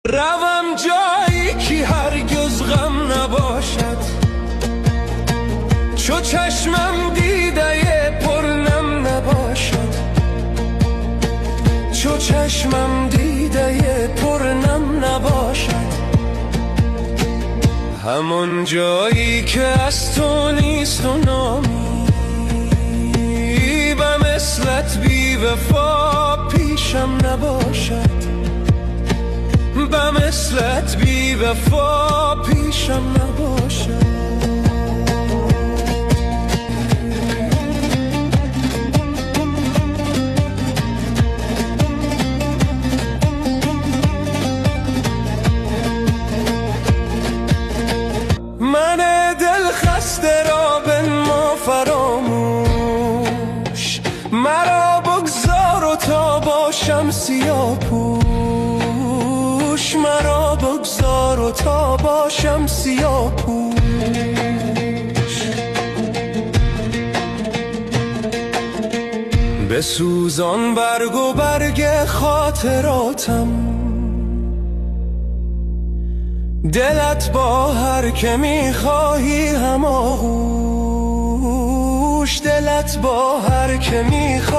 روم جایی که هرگز غم نباشد، چو چشمم دیده پرنم نباشد، چو چشمم دیده پرنم نباشد. همون جایی که از تو نیست و نامی، به مثلت بی وفا پیشم نباشد، به مثلت بی وفا پیشم نباشد. من دل خسته را بنما فراموش، مرا بگذار و تا باشم سیاه‌پوش، مرا بگذار و تا باشم سیاه‌پوش. بسوزان برگ و برگ خاطراتم، دلت با هر که میخواهی هماغوش، دلت با هر که میخواهی